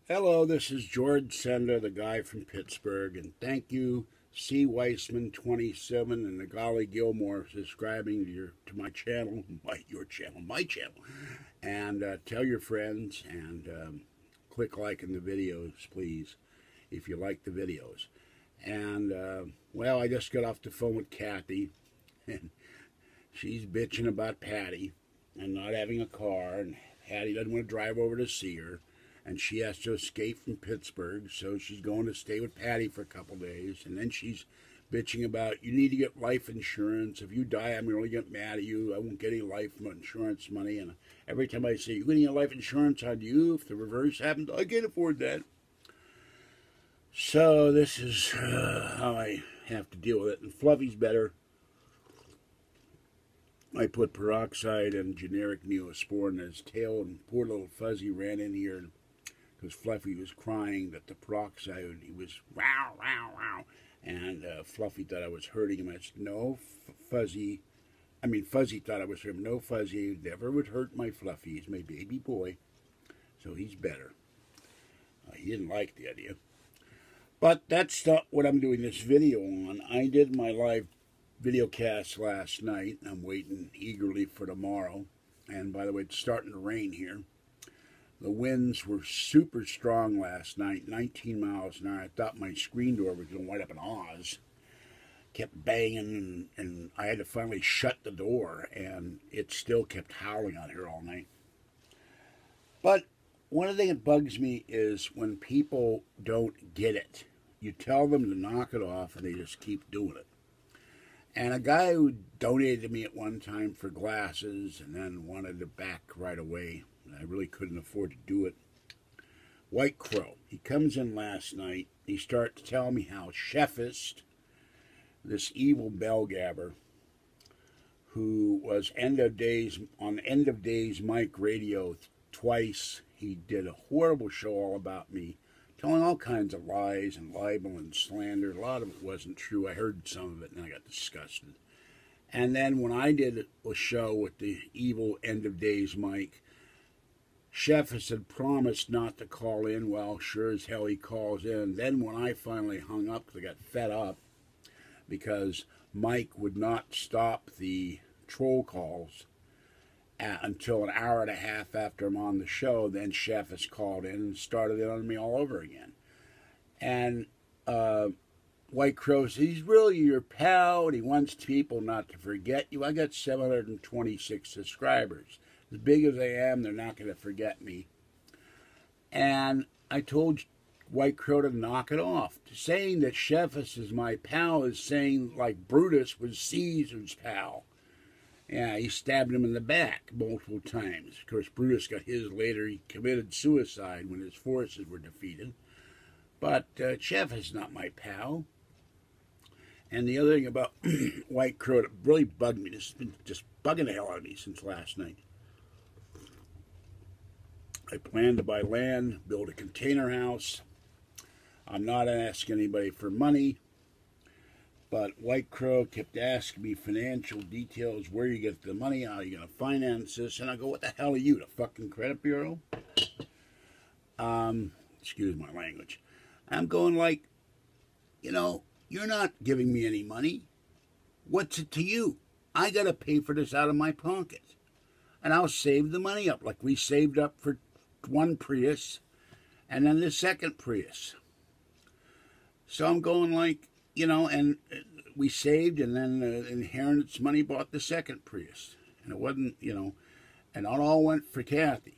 Hello, this is George Senda, the guy from Pittsburgh, and thank you, C. Weissman 27 and the Golly Gilmore, for subscribing to my channel, my channel, and tell your friends and click like in the videos, please, if you like the videos. And well, I just got off the phone with Kathy, and she's bitching about Patty and not having a car, and Patty doesn't want to drive over to see her. And she has to escape from Pittsburgh, so she's going to stay with Patty for a couple days. And then she's bitching about, you need to get life insurance. If you die, I'm going to get mad at you. I won't get any life insurance money. And every time I say, you're going to get life insurance on you, if the reverse happens, I can't afford that. So this is how I have to deal with it. And Fluffy's better. I put peroxide and generic Neosporin in his tail, and poor little Fuzzy ran in here and because Fluffy was crying that the peroxide, he was wow, wow, wow. And Fluffy thought I was hurting him. I said, no, Fuzzy thought I was hurting him. No, Fuzzy never would hurt my Fluffy. He's my baby boy, so he's better. He didn't like the idea. But that's not what I'm doing this video on. I did my live video cast last night. I'm waiting eagerly for tomorrow. And by the way, it's starting to rain here. The winds were super strong last night, 19 miles an hour. I thought my screen door was going to wind up in Oz. Kept banging, and I had to finally shut the door, and it still kept howling out here all night. But one of the things that bugs me is when people don't get it. You tell them to knock it off, and they just keep doing it. And a guy who donated to me at one time for glasses and then wanted it back right away, I really couldn't afford to do it. White Crow. He comes in last night. He starts to tell me how Chefist, this evil bell gabber, who was on End of Days Mike Radio twice. He did a horrible show all about me, telling all kinds of lies and libel and slander. A lot of it wasn't true. I heard some of it and I got disgusted. And then when I did a show with the evil End of Days Mike, Chefist had promised not to call in. Well, sure as hell he calls in. Then when I finally hung up, because I got fed up, because Mike would not stop the troll calls until an hour and a half after I'm on the show, then Chefist called in and started it on me all over again. And White Crow says, he's really your pal, and he wants people not to forget you. I got 726 subscribers. As big as I am, they're not going to forget me. And I told White Crow to knock it off. Saying that Chefist is my pal is saying like Brutus was Caesar's pal. Yeah, he stabbed him in the back multiple times. Of course, Brutus got his later. He committed suicide when his forces were defeated. But Chefist is not my pal. And the other thing about White Crow that really bugged me, this has been just bugging the hell out of me since last night. I plan to buy land, build a container house. I'm not asking anybody for money, but White Crow kept asking me financial details, where you get the money, how you going to finance this, and I go, what the hell are you, the fucking credit bureau? Excuse my language. I'm going like, you know, you're not giving me any money. What's it to you? I got to pay for this out of my pocket. And I'll save the money up, like we saved up for one Prius and then the second Prius. So I'm going like, you know, and we saved, and then inheritance money bought the second Prius. And it wasn't, you know, and it all went for Kathy.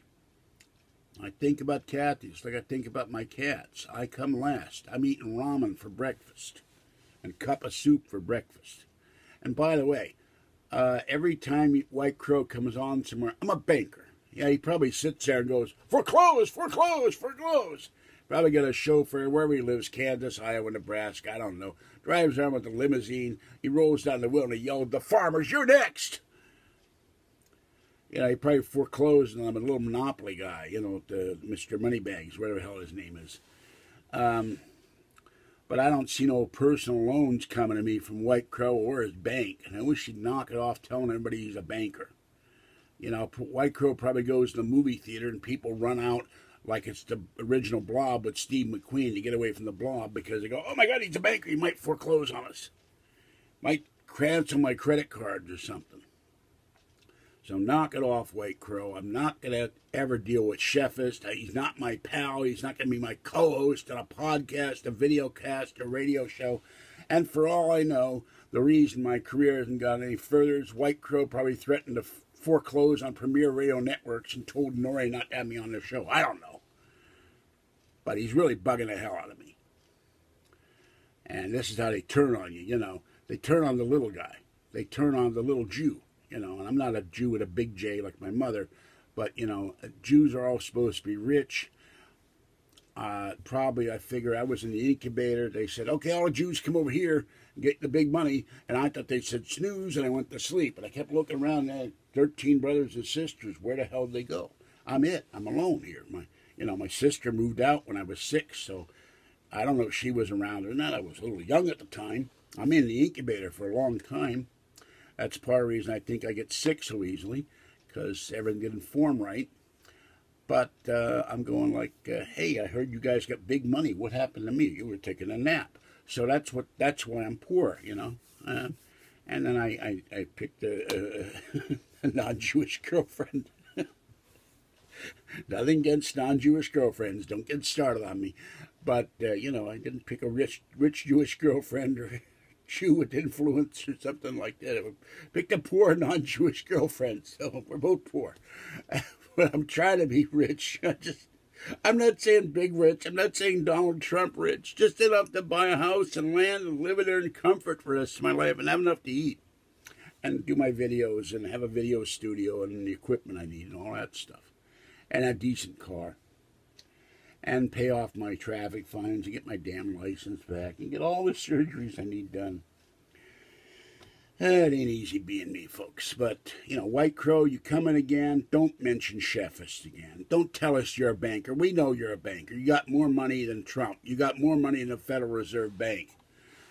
I think about Kathy just like I think about my cats. I come last. I'm eating ramen for breakfast and a cup of soup for breakfast. And by the way, every time White Crow comes on somewhere, I'm a banker. Yeah, he probably sits there and goes, foreclose, foreclose, foreclose. Probably got a chauffeur wherever he lives, Kansas, Iowa, Nebraska, I don't know. Drives around with the limousine. He rolls down the wheel and he yelled, the farmers, you're next. You know, he probably foreclosed on him, a little monopoly guy, you know, Mr. Moneybags, whatever the hell his name is. But I don't see no personal loans coming to me from White Crow or his bank. And I wish he'd knock it off telling everybody he's a banker. You know, White Crow probably goes to the movie theater and people run out like it's the original Blob with Steve McQueen to get away from the Blob because they go, oh my God, he's a banker. He might foreclose on us. Might cancel my credit cards or something. So knock it off, White Crow. I'm not going to ever deal with Chefist. He's not my pal. He's not going to be my co-host on a podcast, a video cast, a radio show. And for all I know, the reason my career hasn't gone any further is White Crow probably threatened to foreclose on premier radio networks and told Nori not to have me on their show. I don't know. But he's really bugging the hell out of me. And this is how they turn on you, you know. They turn on the little guy. They turn on the little Jew. You know, and I'm not a Jew with a big J like my mother, but, you know, Jews are all supposed to be rich. Probably, I figure, I was in the incubator. They said, okay, all the Jews come over here and get the big money. And I thought they said snooze, and I went to sleep. But I kept looking around, and 13 brothers and sisters. Where the hell did they go? I'm it. I'm alone here. My sister moved out when I was 6, so I don't know if she was around or not. I was a little young at the time. I'm in the incubator for a long time. That's part of the reason I think I get sick so easily, because everything didn't form right. But I'm going like, hey, I heard you guys got big money. What happened to me? You were taking a nap. So that's why I'm poor, you know. And then I picked a non-Jewish girlfriend. Nothing against non-Jewish girlfriends. Don't get started on me. But, you know, I didn't pick a rich Jewish girlfriend or Jew with influence or something like that. I picked a poor non-Jewish girlfriend, so we're both poor. But I'm trying to be rich. I'm not saying big rich. I'm not saying Donald Trump rich. Just enough to buy a house and land and live there in comfort for the rest of my life and have enough to eat and do my videos and have a video studio and the equipment I need and all that stuff. And a decent car. And pay off my traffic fines and get my damn license back and get all the surgeries I need done. It ain't easy being me, folks. But, you know, White Crow, you coming again? Don't mention Chefist again. Don't tell us you're a banker. We know you're a banker. You got more money than Trump. You got more money than the Federal Reserve Bank.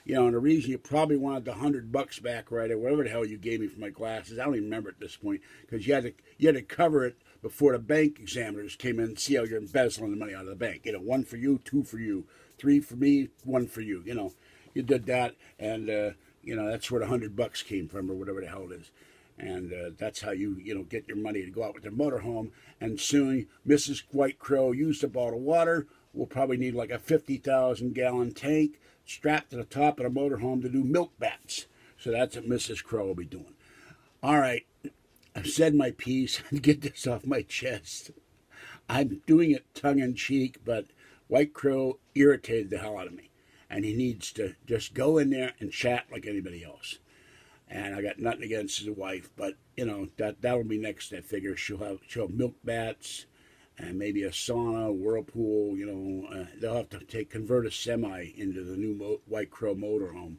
You know, and the reason you probably wanted the $100 back right or whatever the hell you gave me for my glasses, I don't even remember at this point, because you had to cover it before the bank examiners came in and see how you're embezzling the money out of the bank. You know, 1 for you, 2 for you, 3 for me, 1 for you. You know, you did that, and you know, that's where the $100 came from, or whatever the hell it is. And that's how you know, get your money to go out with the motorhome. And soon, Mrs. White Crow used a bottle of water. We'll probably need like a 50,000-gallon tank strapped to the top of the motorhome to do milk bats. So that's what Mrs. Crow will be doing. All right. I've said my piece. Get this off my chest. I'm doing it tongue-in-cheek, but White Crow irritated the hell out of me. And he needs to just go in there and chat like anybody else. And I got nothing against his wife, but, you know, that'll be next, I figure. She'll have milk bats and maybe a sauna, whirlpool, you know. They'll have to convert a semi into the new White Crow motorhome.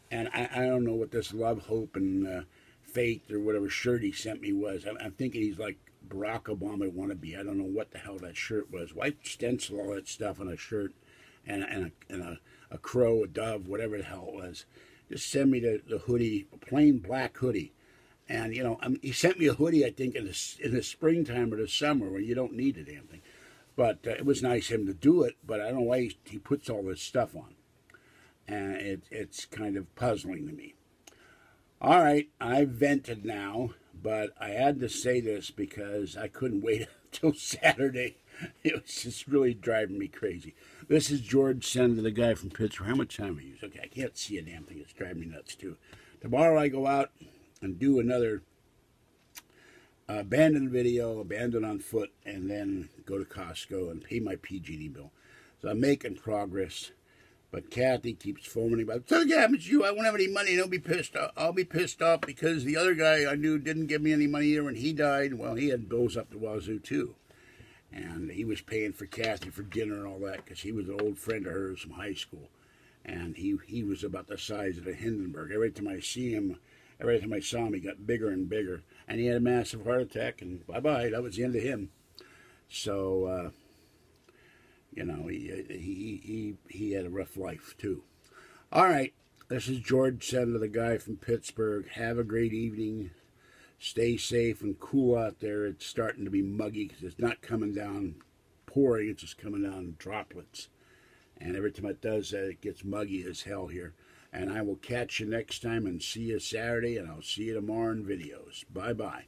And I don't know what this love, hope, and fate or whatever shirt he sent me was. I'm thinking he's like Barack Obama wannabe. I don't know what the hell that shirt was. Why stencil all that stuff on a shirt and a crow, a dove, whatever the hell it was? Just send me the hoodie, a plain black hoodie. And, you know, he sent me a hoodie, I think, in the springtime or the summer when you don't need the damn thing. But it was nice of him to do it, but I don't know why he puts all this stuff on. And it's kind of puzzling to me. All right, I vented now, but I had to say this because I couldn't wait until Saturday. It was just really driving me crazy. This is George Senda, the guy from Pittsburgh. How much time have I used? Okay, I can't see a damn thing. It's driving me nuts, too. Tomorrow I go out and do another abandoned video, abandoned on foot, and then go to Costco and pay my PG&E bill. So I'm making progress. But Kathy keeps phoning about, so yeah, it's you. I won't have any money. Don't be pissed off. I'll be pissed off because the other guy I knew didn't give me any money either when he died. Well, he had bills up the wazoo, too. And he was paying for Kathy for dinner and all that because he was an old friend of hers from high school. And he was about the size of a Hindenburg. Every time I saw him, he got bigger and bigger. And he had a massive heart attack, and bye-bye. That was the end of him. So, you know, he had a rough life, too. All right, this is George Senda, the guy from Pittsburgh. Have a great evening. Stay safe and cool out there. It's starting to be muggy because it's not coming down pouring. It's just coming down in droplets. And every time it does that, it gets muggy as hell here. And I will catch you next time and see you Saturday, and I'll see you tomorrow in videos. Bye-bye.